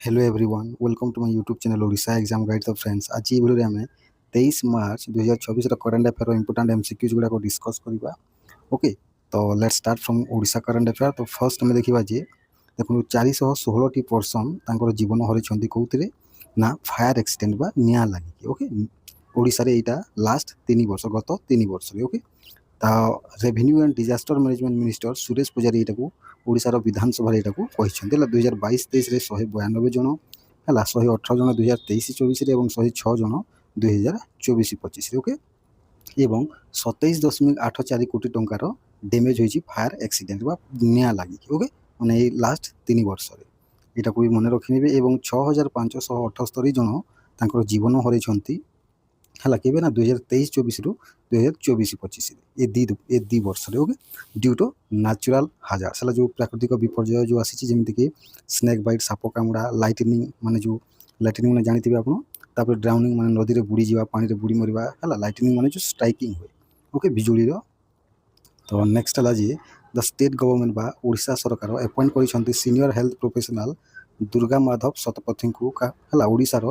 Hello everyone welcome to my YouTube channel Odisha exam guide. तो friends आज ये video आम 23 मार्च 2024 करेन्ट अफेयर इंपोर्टाट एमसीक्यूज गुड़ाक डिस्कस करवा। ओके, तो let's start from Odisha current affair. तो फर्स्ट आम देखा जे देखो 416 पर्सन जीवन हरई कौन ना फायर एक्सीडेंट बा निआ लगी। ओके, ओडिशा रे एटा लास्ट 3 वर्ष गत 3 वर्ष। ओके, ता revenue and disaster management minister Suresh पूजारी यहाँ ओडिशार विधानसभा यहाँ कहते 2022-23 192 जन है 118 जन 2023-24 और 106 जन 2024-25। ओके, एवं 27.84 कोटी टंकार डैमेज होती फायर एक्सीडेंट बा निआ लगी। ओके, मैंने लास्ट 3 वर्ष यहाँ भी मन रखिने और 6578 जन तांकर जीवन हरई है कि ना 2023-24 रु 2024-25 ए दी वर्ष। ओके, ड्यू टू नेचुरल हाजार्ड्स है जो प्राकृतिक विपर्यय जो आसी जमीक स्नेक बाइट साप कामुड़ा लाइटनिंग माने जो लाइटनिंग मैंने जानते हैं आपड़ ड्राउनिंग माने नदी में बुड़ी जा पानी में बुड़ी मरवा है लाइटनिंग माने जो स्ट्राइकिंग हुए। ओके, बिजुली। तो नेक्स्ट है जी द स्टेट गवर्नमेंट बा ओडिशा सरकार अपॉइंट कर senior health professional Durga Madhab Satpathy को है ओडिशार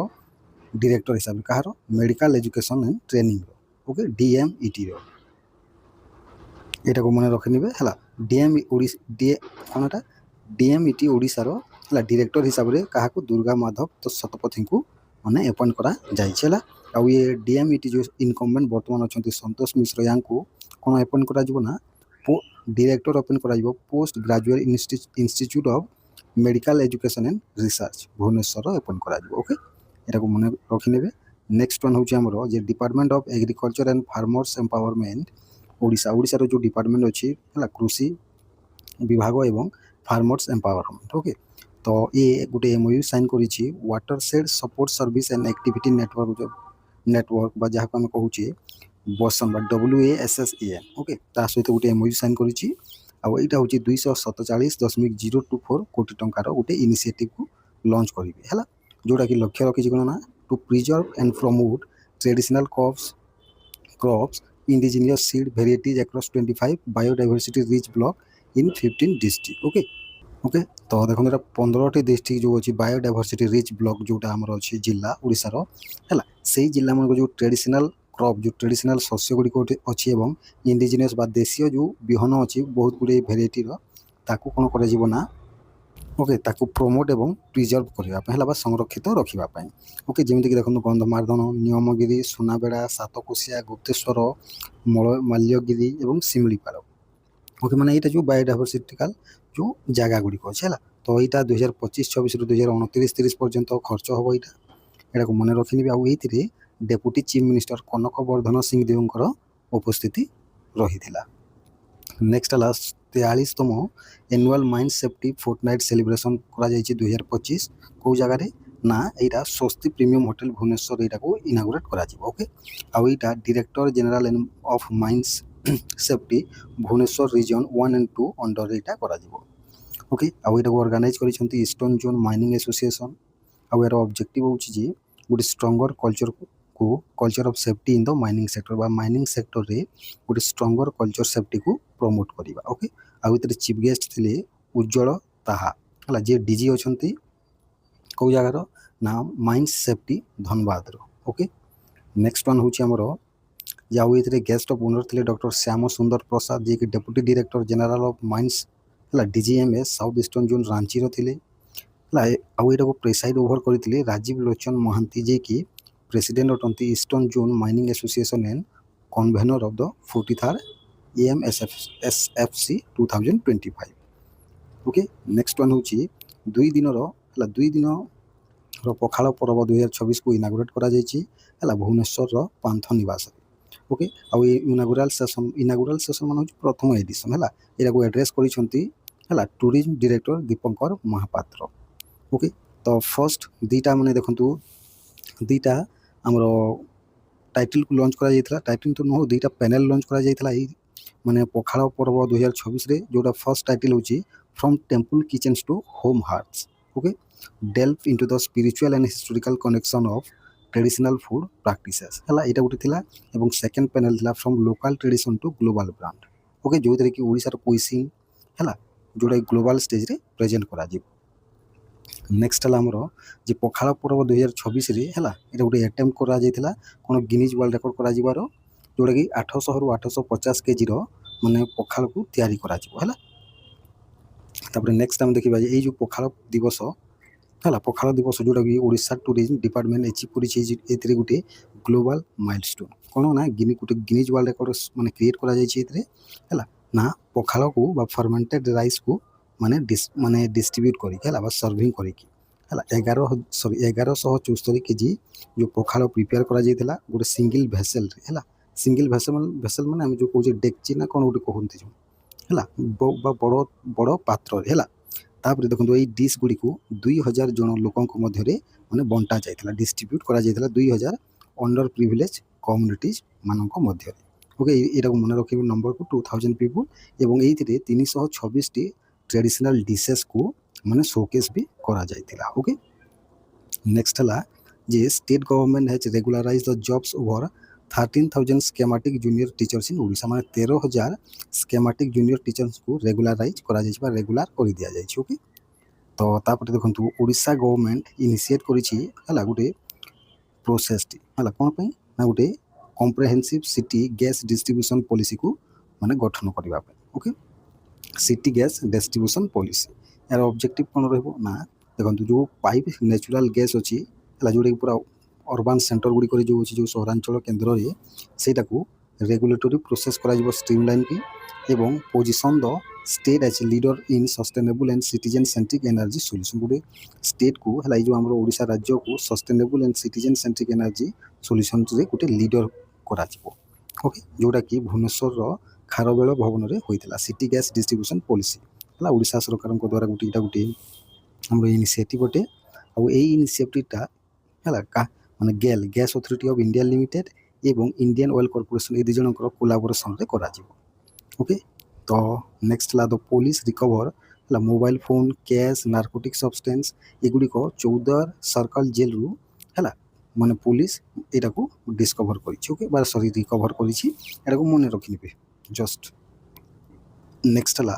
डायरेक्टर हिसाब से कहार medical education and training. Okay, DMET यहाँ को मन रखिने है DMET ओडिशार है डायरेक्टर हिसाब से क्या दुर्गा माधव तो शतपथी को मैंने अपॉइंट करा ये DMET जो इनकम्बेंट बर्तमान अच्छा संतोष मिश्र या कौन अपॉइंट करा डायरेक्टर अपॉइंट करा post graduate institute of medical education and research Bhubaneswar appoint करा। ओके, यहाँ को मन रखिने। नेक्स्ट वन हूँ जे department of agriculture and farmers empowerment Odisha ओडिशार जो डिपार्टमेंट अच्छी है कृषि विभाग एवं फार्मर्स एम्पावरमेंट। ओके, तो ये गोटे MOU साइन करी water said support service and activity network जहाँ को आम कहूँ बसन WASSAN। ओके, ता सहित गोटे MOU साइन करी यहाँ हूँ 247.024 कोटी टंकार गोटे इनिशिएटिव को लॉन्च करेंगे है जोटा कि लक्ष्य रखी कौन ना to preserve and promote traditional crops indigenous seed varieties across 25 biodiversity rich block in 15 district. Okay okay, तो देखो यहाँ 15टी डिस्ट्रिक्ट जो अच्छी बायोडाइवर्सिटी रिच ब्लॉक जोटा आमर अच्छी जिला ओडिशार है से जिला मान जो ट्रेडिशनल क्रॉप जो ट्रेडिशनल शस्य गुड़िक अच्छी और इंडिजिनियस बा देशीय जो बिहन अच्छी बहुत गुड़े भेराइटीर ताकू कौन कर ओके ताकू प्रमोट एवं प्रिजर्व करने संरक्षित रखापी। ओके, जमीक देखो गंधमार्दन नियमगिरी सुनाबेड़ा सातकोशिया गुप्तेश्वर माल्यगिरी और शिमिलीपाल। ओके, मैंने यहाँ जो बायोडाइवर्सिटिकल जो जगह गुड़िक अच्छे है तो यहाँ 2025-26 रु 2029-30 पर्यंत खर्च हम यहाँ को मन रखिने। आईथि deputy chief minister Kanak Vardhan Singh देवकर उपस्थिति रही। नेक्स्ट है 43तम annual mine safety fortnight celebration करा 2025 कौ जगार ना यहाँ स्वस्ति प्रीमियम होटेल भुवनेश्वर यहाँ को इनागुरेट करा। ओके, आउ यहाँ director general of mines safety Bhubaneswar region 1 and 2 under यहाँ करा। ओके, आउ यहाँ ऑर्गेनाइज कर ईस्टर्न जोन माइनिंग एसोसिएशन। आउ यार ऑब्जेक्टिव हूँ गोटे stronger culture of safety in the mining sector बा माइनिंग सेक्टर रे गोटे स्ट्रंगर कल्चर सेफ्टी को प्रमोट करवा। ओके, आउ चीफ गेस्ट थे उज्जवल ताहा है जी DG अच्छा कौ जगार ना mines safety Dhanbad. Okay, next one हूँ आमर जाऊ ये गेस्ट ऑफ ओनर थे डॉक्टर श्याम सुंदर प्रसाद जी की deputy director general of mines है DGMS south eastern zone Ranchi थे। आउ यहाँ प्रेसाइड ओभर करते राजीव लोचन महांती जी की प्रेसिडेंट अटंती eastern zone mining association and convener of the 43rd AMSFC 2025। Okay, next one हूँ 2 दिन पखाड़ पर्व 2026 को इनागुरेट करा भुवनेश्वर पांथ निवास। ओके, आउ इनागुराल सेशन मान प्रथम एडिशन है यहाँ को एड्रेस कर tourism director Dipankar Mohapatra. Okay, तो फर्स्ट दीटा मैंने देखु दीटा आमर टाइटल को लॉन्च करा टाइटल तो नुह दुईटा पैनल लॉन्च करा माने पखाड़ पर्व 2026 रे जोटा फर्स्ट टाइटल होची from temple kitchens to home hearts. Okay, delve into the spiritual and historical connection of traditional food practices है यहाँ गोटे थिला एवं सेकंड पैनल थिला from local tradition to global brand. Okay, जो कि ओडिशार क्विजिन है जोटा ग्लोबल स्टेज रे प्रेजेंट करा। ନେକ୍ସଟ ହେଲା ଆମର ଯେ ପଖାଳ ପର୍ବ 2026ରେ ହେଲା ଏଇଟା ଗୋଟେ ଆଟେମ୍ପ୍ଟ କରାଯାଇଥିଲା କ'ଣ ଗିନିଜ୍ ୱାର୍ଲଡ ରେକର୍ଡ଼ କରାଯିବାର, ଯେଉଁଟାକି 800ରୁ 850 କେଜିର ମାନେ ପଖାଳକୁ ତିଆରି କରାଯିବ ହେଲା। ତାପରେ ନେକ୍ସଟ ଆମେ ଦେଖିବା ଯେ ଏଇ ଯେଉଁ ପଖାଳ ଦିବସ ହେଲା, ପଖାଳ ଦିବସ ଯେଉଁଟାକି ଓଡ଼ିଶା ଟୁରିଜମ ଡିପାର୍ଟମେଣ୍ଟ ଆଚିଭ୍ କରିଛି ଏଥିରେ ଗୋଟେ ଗ୍ଲୋବାଲ ମାଇଲଷ୍ଟୋନ୍ କ'ଣ ନା ଗୋଟେ ଗିନିଜ୍ ୱାର୍ଲଡ ରେକର୍ଡ଼ ମାନେ କ୍ରିଏଟ୍ କରାଯାଇଛି ଏଥିରେ ହେଲା। ନା ପଖାଳକୁ ବା ଫର୍ମେଣ୍ଟେଡ ରାଇସ୍କୁ ମାନେ ଡିଷ୍ଟ୍ରିବ୍ୟୁଟ୍ କରିକି ହେଲା ବା ସର୍ଭିଂ କରିକି ହେଲା 1174 କେଜି ଯେଉଁ ପଖାଳ ପ୍ରିପେୟାର କରାଯାଇଥିଲା ଗୋଟେ ସିଙ୍ଗିଲ୍ ଭେସେଲରେ ହେଲା। ସିଙ୍ଗିଲ୍ ଭେସେଲ ମାନେ ଆମେ ଯେଉଁ କହୁଛେ ଡେକ୍ଚି ନା କ'ଣ ଗୋଟେ କହନ୍ତି ଯେଉଁ ହେଲା ବା ବଡ଼ ପାତ୍ରରେ ହେଲା। ତାପରେ ଦେଖନ୍ତୁ ଏଇ ଡିସ୍ ଗୁଡ଼ିକୁ 2000 ଜଣ ଲୋକଙ୍କ ମଧ୍ୟରେ ମାନେ ବଣ୍ଟା ଯାଇଥିଲା, ଡିଷ୍ଟ୍ରିବ୍ୟୁଟ୍ କରାଯାଇଥିଲା 2000 ଅଣ୍ଡର ପ୍ରିଭିଲେଜ୍ କମ୍ୟୁନିଟିଜ୍ ମାନଙ୍କ ମଧ୍ୟରେ। ଓକେ, ଏଇଟାକୁ ମନେ ରଖିବେ ନମ୍ବରକୁ 2000 ପିପୁଲ୍, ଏବଂ ଏଇଥିରେ 326ଟି ଟ୍ରେଡ଼ିସନାଲ୍ ଡିସେସ୍କୁ ମାନେ ଶୋକେସ୍ ବି କରାଯାଇଥିଲା। ଓକେ, ନେକ୍ସଟ ହେଲା ଯେ state government has regularise the jobs over 13,000 schematic junior teachers in Odisha, ମାନେ 13,000 ସ୍କେମାଟିକ୍ ଜୁନିୟର ଟିଚର୍ସକୁ ରେଗୁଲାରାଇଜ୍ କରାଯାଇଛି ବା ରେଗୁଲାର କରିଦିଆଯାଇଛି। ଓକେ, ତ ତାପରେ ଦେଖନ୍ତୁ ଓଡ଼ିଶା ଗଭର୍ଣ୍ଣମେଣ୍ଟ ଇନିସିଏଟ୍ କରିଛି ହେଲା ଗୋଟେ ପ୍ରୋସେସଟି ହେଲା, କ'ଣ ପାଇଁ ନା ଗୋଟେ କମ୍ପ୍ରେହେନ୍ସିଭ୍ ସିଟି ଗ୍ୟାସ୍ ଡିଷ୍ଟ୍ରିବ୍ୟୁସନ୍ ପଲିସିକୁ ମାନେ ଗଠନ କରିବା ପାଇଁ। Okay, city gas distribution policy ଏହାର ଅବଜେକ୍ଟିଭ୍ କ'ଣ ରହିବ ନା ଦେଖନ୍ତୁ ଯେଉଁ ପାଇପ୍ ନ୍ୟାଚୁରାଲ୍ ଗ୍ୟାସ୍ ଅଛି ହେଲା, ଯେଉଁଟାକି ପୁରା ଅର୍ବାନ୍ ସେଣ୍ଟର ଗୁଡ଼ିକରେ ଯେଉଁ ଅଛି ଯେଉଁ ସହରାଞ୍ଚଳ କେନ୍ଦ୍ରରେ ସେଇଟାକୁ ରେଗୁଲେଟୋରୀ ପ୍ରୋସେସ୍ କରାଯିବ ଷ୍ଟ୍ରିମଲାଇନ୍ କି, ଏବଂ position the state as leader in sustainable and citizen centric energy solution, ଗୋଟେ ଷ୍ଟେଟ୍କୁ ହେଲା ଏଇ ଯେଉଁ ଆମର ଓଡ଼ିଶା ରାଜ୍ୟକୁ sustainable and citizen centric energy ସଲ୍ୟୁସନ୍ସରେ ଗୋଟେ ଲିଡର କରାଯିବ। ଓକେ, ଯେଉଁଟାକି ଭୁବନେଶ୍ୱରର ଖାରବେଳ ଭବନରେ ହୋଇଥିଲା ସିଟି ଗ୍ୟାସ୍ ଡିଷ୍ଟ୍ରିବ୍ୟୁସନ୍ ପଲିସି ହେଲା ଓଡ଼ିଶା ସରକାରଙ୍କ ଦ୍ୱାରା ଗୋଟେ ଏଇଟା ଗୋଟେ ଆମର ଇନିସିଏଟିଭ୍ ଅଟେ। ଆଉ ଏଇ ଇନିସିଏଟିଭ୍ଟା ହେଲା ମାନେ GAIL gas authority of India limited ଏବଂ ଇଣ୍ଡିଆନ୍ ଅଏଲ୍ କର୍ପୋରେସନ୍ ଏଇ ଦୁଇ ଜଣଙ୍କର କୋଲାବୋରେସନରେ କରାଯିବ। ଓକେ, ତ ନେକ୍ସଟ ହେଲା ଦ ପୋଲିସ ରିକଭର ହେଲା mobile phone, cash, narcotic substance ଏଗୁଡ଼ିକ 14 ସର୍କଲ୍ ଜେଲ୍ରୁ ହେଲା ମାନେ ପୋଲିସ ଏଇଟାକୁ ଡିସ୍କଭର କରିଛି। ଓକେ, ବା ସରି ରିକଭର କରିଛି, ଏଟାକୁ ମନେ ରଖିନେବେ ଜଷ୍ଟ। ନେକ୍ସଟ ହେଲା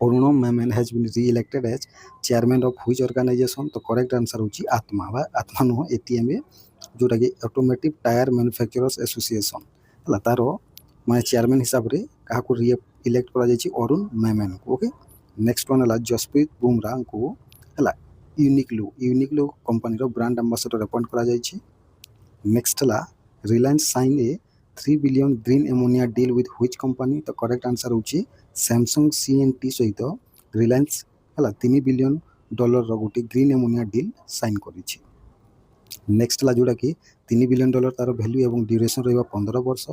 Arun Mammen has been re-elected as chairman of which organization, ତ କରେକ୍ଟ ଆନ୍ସର୍ ହେଉଛି ଆତ୍ମା ବା ଆତ୍ମା ନୁହଁ ATMA, ଯେଉଁଟାକି ଅଟୋମେଟିଭ୍ ଟାୟାର ମ୍ୟାନୁଫ୍ୟାକ୍ଚରର୍ସ ଆସୋସିଏସନ୍ ହେଲା, ତାର ମାନେ ଚେୟାରମ୍ୟାନ୍ ହିସାବରେ କାହାକୁ ରି-ଇଲେକ୍ଟ କରାଯାଇଛି ଅରୁଣ ମେମେନ୍କୁ। ଓକେ, ନେକ୍ସଟ ୱାନ୍ ହେଲା ଜସପ୍ରୀତ ବୁମରାଙ୍କୁ ହେଲା ୟୁନିକ୍ଲୋ କମ୍ପାନୀର ବ୍ରାଣ୍ଡ ଆମ୍ବାସଡ଼ର ଆପଏଣ୍ଟ କରାଯାଇଛି। ନେକ୍ସଟ ହେଲା Reliance sign a 3 billion green ammonia deal with which company, ତ କରେକ୍ଟ ଆନ୍ସର୍ ହେଉଛି ସ୍ୟାମସଙ୍ଗ CNT ସହିତ ରିଲାଏନ୍ସ ହେଲା $3 ବିଲିୟନ୍ ଗୋଟେ ଗ୍ରୀନ୍ ଏମୋନିଆ ଡିଲ୍ ସାଇନ୍ କରିଛି। ନେକ୍ସଟ ହେଲା ଯେଉଁଟାକି $3 ବିଲିୟନ୍ ତାର ଭ୍ୟାଲ୍ୟୁ ଏବଂ ଡ୍ୟୁରେସନ୍ ରହିବ 15 ବର୍ଷ,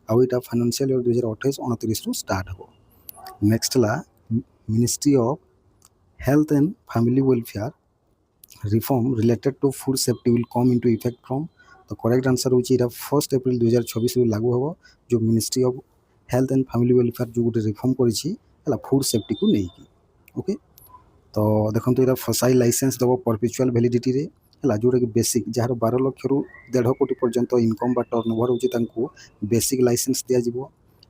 ଆଉ ଏଇଟା ଫାଇନାନ୍ସିଆଲ ଇୟର 2028-29ରୁ ଷ୍ଟାର୍ଟ ହେବ। ନେକ୍ସଟ ହେଲା ministry of health and family welfare reform related to food safety will come into effect from, ତ କରେକ୍ଟ ଆନ୍ସର୍ ହେଉଛି ଏଇଟା 1 ଏପ୍ରିଲ 2026ରୁ ଲାଗୁ ହେବ, ଯେଉଁ ministry of health and family welfare ଯେଉଁ ଗୋଟେ ରିଫର୍ମ କରିଛି ହେଲା ଫୁଡ୍ ସେଫ୍ଟିକୁ ନେଇକି। ଓକେ, ତ ଦେଖନ୍ତୁ ଏଇଟା ଫସାଇ ଲାଇସେନ୍ସ ଦେବ ପରପିଚୁଆଲ୍ ଭ୍ୟାଲିଡିଟିରେ ହେଲା, ଯେଉଁଟାକି ବେସିକ୍ ଯାହାର 12 ଲକ୍ଷରୁ 1.5 କୋଟି ପର୍ଯ୍ୟନ୍ତ ଇନକମ୍ ବା ଟର୍ନ ଓଭର ହେଉଛି ତାଙ୍କୁ ବେସିକ୍ ଲାଇସେନ୍ସ ଦିଆଯିବ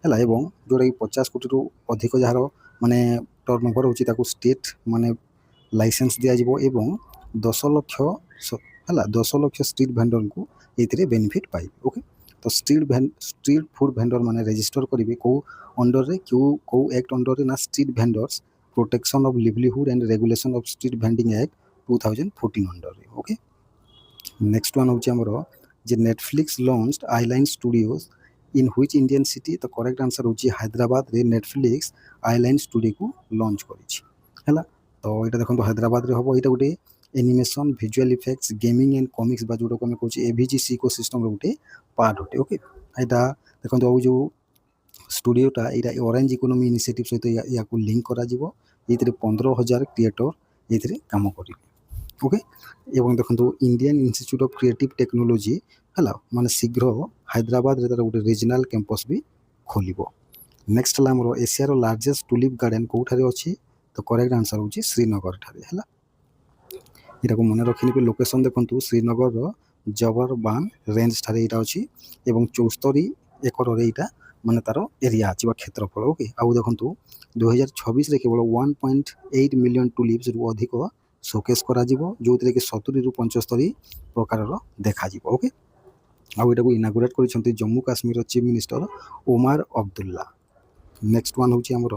ହେଲା, ଏବଂ ଯେଉଁଟାକି 50 କୋଟିରୁ ଅଧିକ ଯାହାର ମାନେ ଟର୍ନ ଓଭର ହେଉଛି ତାକୁ ଷ୍ଟେଟ୍ ମାନେ ଲାଇସେନ୍ସ ଦିଆଯିବ, ଏବଂ 10 ଲକ୍ଷ ହେଲା 10 ଲକ୍ଷ ଷ୍ଟ୍ରିଟ୍ ଭେଣ୍ଡରଙ୍କୁ ଏଇଥିରେ ବେନିଫିଟ୍ ପାଇବେ। ଓକେ, ତ ଷ୍ଟ୍ରିଟ୍ ଫୁଡ୍ ଭେଣ୍ଡର ମାନେ ରେଜିଷ୍ଟର କରିବେ କେଉଁ ଅଣ୍ଡରରେ କେଉଁ ଆକ୍ଟ ଅଣ୍ଡରରେ ନା street vendors protection of livelihood and regulation of street vending act 2014 ଅଣ୍ଡରରେ। ଓକେ, ନେକ୍ସଟ ୱାନ୍ ହେଉଛି ଆମର ଯେ Netflix launched Eyeline Studios in which Indian city, ତ କରେକ୍ଟ ଆନ୍ସର୍ ହେଉଛି ହାଇଦ୍ରାବାଦରେ ନେଟଫ୍ଲିକ୍ସ ଆଇଲାଇନ୍ ଷ୍ଟୁଡିଓକୁ ଲଞ୍ଚ କରିଛି ହେଲା। ତ ଏଇଟା ଦେଖନ୍ତୁ ହାଇଦ୍ରାବାଦରେ ହେବ, ଏଇଟା ଗୋଟେ animation visual effects gaming and comics ବା ଯେଉଁଟାକୁ ଆମେ କହୁଛେ AVGC ଇକୋସିଷ୍ଟମ୍ର ଗୋଟେ ପାର୍ଟ ଅଟେ। ଓକେ, ଏଇଟା ଦେଖନ୍ତୁ ଆଉ ଯେଉଁ ଷ୍ଟୁଡିଓଟା ଏଇଟା ଅରେଞ୍ଜ ଇକୋନୋମି ଇନିସିଏଟିଭ୍ ସହିତ ୟାକୁ ଲିଙ୍କ କରାଯିବ, ଏଇଥିରେ 15,000 କ୍ରିଏଟର ଏଇଥିରେ କାମ କରିବେ। ଓକେ, ଏବଂ ଦେଖନ୍ତୁ Indian institute of creative technology ହେଲା ମାନେ ଶୀଘ୍ର ହାଇଦ୍ରାବାଦରେ ତାର ଗୋଟେ ରିଜନାଲ୍ କ୍ୟାମ୍ପସ୍ ବି ଖୋଲିବ। ନେକ୍ସଟ ହେଲା ଆମର ଏସିଆର ଲାର୍ଜେଷ୍ଟ ଟୁଲିପ୍ ଗାର୍ଡେନ୍ କେଉଁଠାରେ ଅଛି, ତ କରେକ୍ଟ ଆନ୍ସର୍ ହେଉଛି ଶ୍ରୀନଗରଠାରେ ହେଲା। ଏଇଟାକୁ ମନେ ରଖିନେବେ, ଲୋକେସନ୍ ଦେଖନ୍ତୁ ଶ୍ରୀନଗରର ଜବରବାନ ରେଞ୍ଜ ଠାରେ ଏଇଟା ଅଛି, ଏବଂ 74 ଏକରରେ ଏଇଟା ମାନେ ତାର ଏରିଆ ଅଛି ବା କ୍ଷେତ୍ରଫଳ। ଓକେ, ଆଉ ଦେଖନ୍ତୁ 2026ରେ କେବଳ 1.8 ମିଲିୟନ୍ ଟୁଲିପ୍ସରୁ ଅଧିକ ଶୋକେସ୍ କରାଯିବ, ଯେଉଁଥିରେ କି 70ରୁ 75 ପ୍ରକାରର ଦେଖାଯିବ। ଓକେ, ଆଉ ଏଟାକୁ ଇନାଗୁରେଟ୍ କରିଛନ୍ତି ଜମ୍ମୁ କାଶ୍ମୀରର chief minister Omar Abdullah. Next one ହେଉଛି ଆମର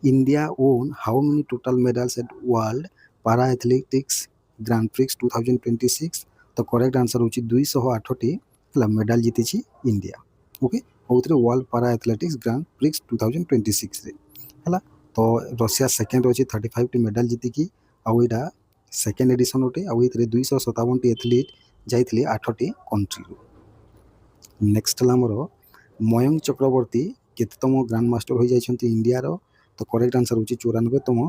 India won how many total medals at world para athletics grand prix 2026। ତ କରେକ୍ଟ ଆନ୍ସର ହେଉଛି 208ଟି ହେଲା ମେଡାଲ ଜିତିଛି ଇଣ୍ଡିଆ। ଓକେ, କେଉଁଥିରେ world para athletics grand prix 2026ରେ ହେଲା। ତ ରଷିଆ ସେକେଣ୍ଡ ଅଛି 35ଟି ମେଡାଲ ଜିତିକି, ଆଉ ଏଇଟା ସେକେଣ୍ଡ ଏଡିସନ୍ ଅଟେ। ଆଉ ଏଥିରେ 257ଟି ଆଥଲିଟ୍ ଯାଇଥିଲେ 8ଟି କଣ୍ଟ୍ରିରୁ। ନେକ୍ସଟ ହେଲା ଆମର ମୟଙ୍କ ଚକ୍ରବର୍ତ୍ତୀ କେତେତମ ଗ୍ରାଣ୍ଡ ମାଷ୍ଟର ହୋଇଯାଇଛନ୍ତି ଇଣ୍ଡିଆର? ତ କରେକ୍ଟ ଆନ୍ସର ହେଉଛି 94ତମ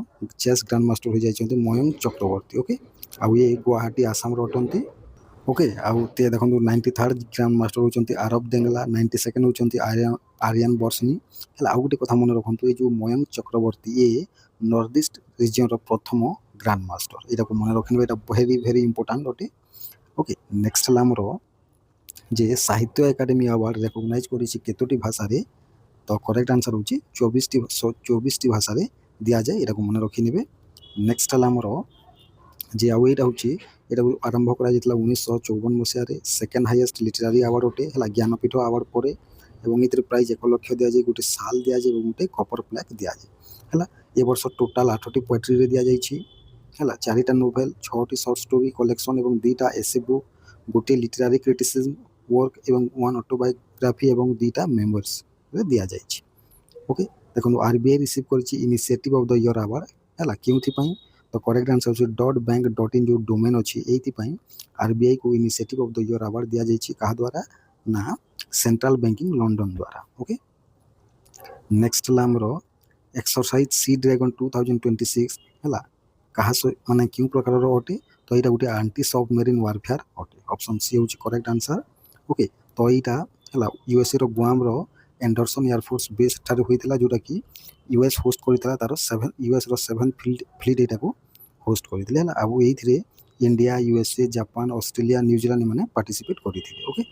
ଚେସ୍ ଗ୍ରାଣ୍ଡ ମାଷ୍ଟର ହୋଇଯାଇଛନ୍ତି ମୟଙ୍କ ଚକ୍ରବର୍ତ୍ତୀ। ଓକେ, ଆଉ ଇଏ ଗୁଆହାଟୀ ଆସାମର ଅଟନ୍ତି। ଓକେ, ଆଉ ତେ ଦେଖନ୍ତୁ 93rd ଗ୍ରାଣ୍ଡ ମାଷ୍ଟର ହେଉଛନ୍ତି ଆରବ ଦେଙ୍ଗଲା, 92nd ହେଉଛନ୍ତି ଆରିୟାନ ବର୍ଷନି ହେଲା। ଆଉ ଗୋଟେ କଥା ମନେ ରଖନ୍ତୁ, ଏଇ ଯେଉଁ ମୟଙ୍କ ଚକ୍ରବର୍ତ୍ତୀ ଏ ନର୍ଥ ଇଷ୍ଟ ରିଜିୟନର ପ୍ରଥମ ଗ୍ରାଣ୍ଡ ମାଷ୍ଟର, ଏଇଟାକୁ ମନେ ରଖିନେବେ, ଏଇଟା ଭେରି ଭେରି ଇମ୍ପୋର୍ଟାଣ୍ଟ ଅଟେ। ଓକେ, ନେକ୍ସଟ ହେଲା ଆମର ଯେ ସାହିତ୍ୟ ଏକାଡେମୀ ଆୱାର୍ଡ଼ ରେକଗ୍ନାଇଜ୍ କରିଛି କେତୋଟି ଭାଷାରେ? ତ କରେକ୍ଟ ଆନ୍ସର ହେଉଛି 24ଟି ଭାଷାରେ ଦିଆଯାଏ, ଏଇଟାକୁ ମନେ ରଖିନେବେ। ନେକ୍ସଟ ହେଲା ଆମର ଯେ ଆଉ ଏଇଟା ହେଉଛି ଏଟାକୁ ଆରମ୍ଭ କରାଯାଇଥିଲା 1954 ମସିହାରେ। ସେକେଣ୍ଡ ହାଇଏଷ୍ଟ ଲିଟେରାରୀ ଆୱାର୍ଡ଼ ଅଟେ ହେଲା, ଜ୍ଞାନପୀଠ ଆୱାର୍ଡ଼ ପରେ, ଏବଂ ଏଥିରେ ପ୍ରାଇଜ୍ 1 ଲକ୍ଷ ଦିଆଯାଏ, ଗୋଟେ ସାଲ୍ ଦିଆଯାଏ ଏବଂ ଗୋଟେ କପର ପ୍ଲାକ୍ ଦିଆଯାଏ ହେଲା। ଏ ବର୍ଷ ଟୋଟାଲ 8ଟି ପୋଏଟ୍ରିରେ ଦିଆଯାଇଛି ହେଲା, 4ଟା ନୋଭେଲ, 6ଟି ସର୍ଟ ଷ୍ଟୋରି କଲେକ୍ସନ୍ ଏବଂ 2ଟା ଏସେ ବୁକ୍, ଗୋଟିଏ ଲିଟେରାରୀ କ୍ରିଟିସିଜମ୍ ୱାର୍କ ଏବଂ 1 ଅଟୋବାୟୋଗ୍ରାଫି ଏବଂ 2ଟା ମେମୋରିଜରେ ଦିଆଯାଇଛି। ଓକେ, ଦେଖନ୍ତୁ ଆରବିଆଇ ରିସିଭ୍ କରିଛି initiative of the year award ହେଲା, କେଉଁଥିପାଇଁ? ତ କରେକ୍ଟ ଆନ୍ସର ହେଉଛି .bank.in ଯେଉଁ ଡୋମେନ୍ ଅଛି ଏଇଥିପାଇଁ ଆରବିଆଇକୁ initiative of the year award ଦିଆଯାଇଛି। କାହା ଦ୍ୱାରା? ନା ସେଣ୍ଟ୍ରାଲ ବ୍ୟାଙ୍କିଂ ଲଣ୍ଡନ ଦ୍ୱାରା। ଓକେ, ନେକ୍ସଟ ହେଲା ଆମର ଏକ୍ସରସାଇଜ ସି ଡ୍ରାଗନ 2026 ହେଲା, କାହା ମାନେ କେଉଁ ପ୍ରକାରର ଅଟେ? ତ ଏଇଟା ଗୋଟେ ଆଣ୍ଟି ସବମେରିନ୍ ୱାରଫେୟାର ଅଟେ। ଅପସନ୍ ସି ହେଉଛି କରେକ୍ଟ ଆନ୍ସର। ଓକେ, ତ ଏଇଟା ହେଲା ୟୁଏସ୍ଏର ଗୁଆମର ଏଣ୍ଡରସନ୍ ଏୟାରଫୋର୍ସ ବେସ୍ ଠାରେ ହୋଇଥିଲା, ଯେଉଁଟାକି ୟୁଏସ୍ ହୋଷ୍ଟ କରିଥିଲା, ତାର ୟୁଏସ୍ର 7th ଫ୍ଲିଟ୍ ଏଇଟାକୁ ହୋଷ୍ଟ କରିଥିଲେ ହେଲା। ଆଉ ଏଇଥିରେ India, USA, Japan, Australia, New Zealand ଏମାନେ ପାର୍ଟିସିପେଟ୍ କରିଥିଲେ। ଓକେ,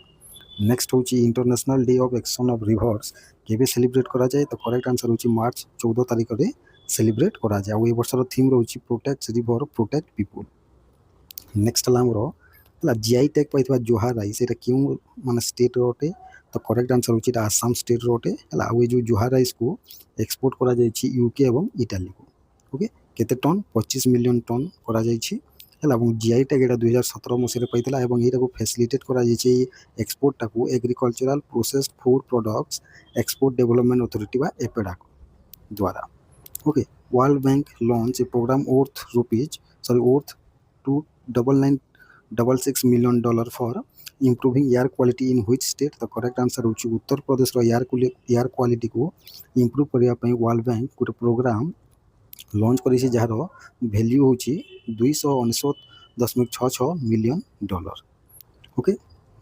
ନେକ୍ସଟ ହେଉଛି international day of action of reverse କେବେ ସେଲିବ୍ରେଟ୍ କରାଯାଏ? ତ କରେକ୍ଟ ଆନ୍ସର ହେଉଛି ମାର୍ଚ୍ଚ 14 ତାରିଖରେ ସେଲିବ୍ରେଟ୍ କରାଯାଏ। ଆଉ ଏ ବର୍ଷର ଥିମ୍ ରହୁଛି protect river protect people. Next ହେଲା ଆମର ହେଲା ଜିଆଇ ଟ୍ୟାଗ୍ ପାଇଥିବା ଜୁହାର ରାଇସ୍, ଏଇଟା କେଉଁ ମାନେ ଷ୍ଟେଟ୍ର ଅଟେ? ତ କରେକ୍ଟ ଆନ୍ସର ହେଉଛି ଏଇଟା ଆସାମ ଷ୍ଟେଟ୍ର ଅଟେ ହେଲା। ଆଉ ଏଇ ଯେଉଁ ଜୁହାର ରାଇସ୍କୁ ଏକ୍ସପୋର୍ଟ କରାଯାଇଛି ୟୁକେ ଏବଂ ଇଟାଲୀକୁ। ଓକେ, କେତେ ଟନ୍? 25 ମିଲିୟନ ଟନ୍ କରାଯାଇଛି ହେଲା। ଏବଂ ଜିଆଇ ଟ୍ୟାଗ୍ ଏଇଟା 2017 ମସିହାରେ ପାଇଥିଲା, ଏବଂ ଏଇଟାକୁ ଫ୍ୟାସିଲିଟେଟ୍ କରାଯାଇଛି ଏଇ ଏକ୍ସପୋର୍ଟଟାକୁ agricultural processed food products export development authority ବା ଏପେଡା ଦ୍ୱାରା। Okay, world bank launch a programme worth $29966 million for improving air quality in which state? ତ କରେକ୍ଟ ଆନ୍ସର ହେଉଛି ଉତ୍ତରପ୍ରଦେଶର ଏୟାର କ୍ୱାଲିଟିକୁ ଇମ୍ପ୍ରୁଭ୍ କରିବା ପାଇଁ ୱାର୍ଲଡ ବ୍ୟାଙ୍କ ଗୋଟେ ପ୍ରୋଗ୍ରାମ ଲଞ୍ଚ କରିଛି, ଯାହାର ଭ୍ୟାଲ୍ୟୁ ହେଉଛି $299.66 ମିଲିୟନ। ଓକେ,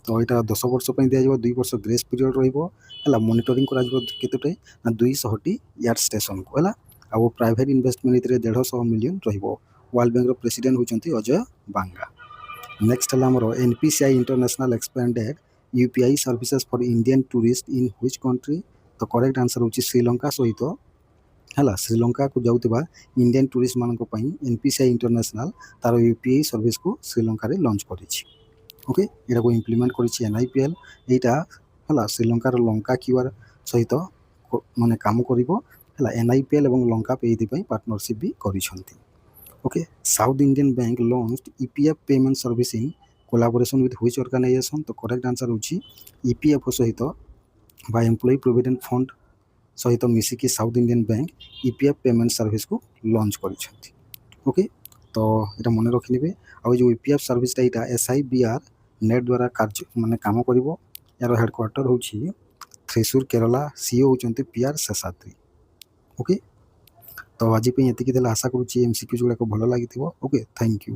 ତ ଏଇଟା 10 ବର୍ଷ ପାଇଁ ଦିଆଯିବ, 2 ବର୍ଷ ଗ୍ରେସ୍ ପିରିୟଡ଼ ରହିବ ହେଲା। ମନିଟରିଂ କରାଯିବ କେତୋଟି? ନା 200ଟି ଏୟାର ଷ୍ଟେସନକୁ ହେଲା। ଆଉ ପ୍ରାଇଭେଟ୍ ଇନଭେଷ୍ଟମେଣ୍ଟ ଏଥିରେ 150 ମିଲିୟନ ରହିବ। ୱାର୍ଲଡ ବ୍ୟାଙ୍କର ପ୍ରେସିଡେଣ୍ଟ ହେଉଛନ୍ତି ଅଜୟ ବାଙ୍ଗା। ନେକ୍ସଟ ହେଲା ଆମର NPCI international expanded UPI services for Indian tourist in which country? ତ କରେକ୍ଟ ଆନ୍ସର ହେଉଛି ଶ୍ରୀଲଙ୍କା ସହିତ ହେଲା। ଶ୍ରୀଲଙ୍କାକୁ ଯାଉଥିବା ଇଣ୍ଡିଆନ୍ ଟୁରିଷ୍ଟମାନଙ୍କ ପାଇଁ NPCI ଇଣ୍ଟରନ୍ୟାସନାଲ ତାର UPI ସର୍ଭିସକୁ ଶ୍ରୀଲଙ୍କାରେ ଲଞ୍ଚ କରିଛି। ଓକେ, ଏଟାକୁ ଇମ୍ପ୍ଲିମେଣ୍ଟ କରିଛି NIPL। ଏଇଟା ହେଲା ଶ୍ରୀଲଙ୍କାର ଲଙ୍କା କ୍ୟୁଆର ସହିତ ମାନେ କାମ କରିବ ହେଲା। NIPL ଏବଂ ଲଙ୍କା ପେ ଏଇଥିପାଇଁ ପାର୍ଟନରସିପ୍ ବି କରିଛନ୍ତି। Okay, south Indian bank launch EPF payment service in collaboration with which organisation? ତ କରେକ୍ଟ ଆନ୍ସର ହେଉଛି EPF ସହିତ ବା ଏମ୍ପ୍ଲୟି ପ୍ରୋଭିଡେଣ୍ଟ ଫଣ୍ଡ ସହିତ ମିଶିକି south Indian bank EPF payment ସର୍ଭିସକୁ ଲଞ୍ଚ କରିଛନ୍ତି। ଓକେ, ତ ଏଇଟା ମନେ ରଖିନେବେ। ଆଉ ଯେଉଁ EPF ସର୍ଭିସଟା ଏଇଟା SIBR ନେଟ୍ ଦ୍ୱାରା ମାନେ କାମ କରିବ। ଏହାର ହେଡ଼କ୍ୱାର୍ଟର ହେଉଛି ଥ୍ରିସୁର, କେରଲା। CEO ହେଉଛନ୍ତି PR ଶେଷାଦ୍ରୀ। ଓକେ, ତ ଆଜି ପାଇଁ ଏତିକି ଦେଲେ, ଆଶା କରୁଛି MCQ ଗୁଡ଼ାକ ଭଲ ଲାଗିଥିବ। Okay, thank you.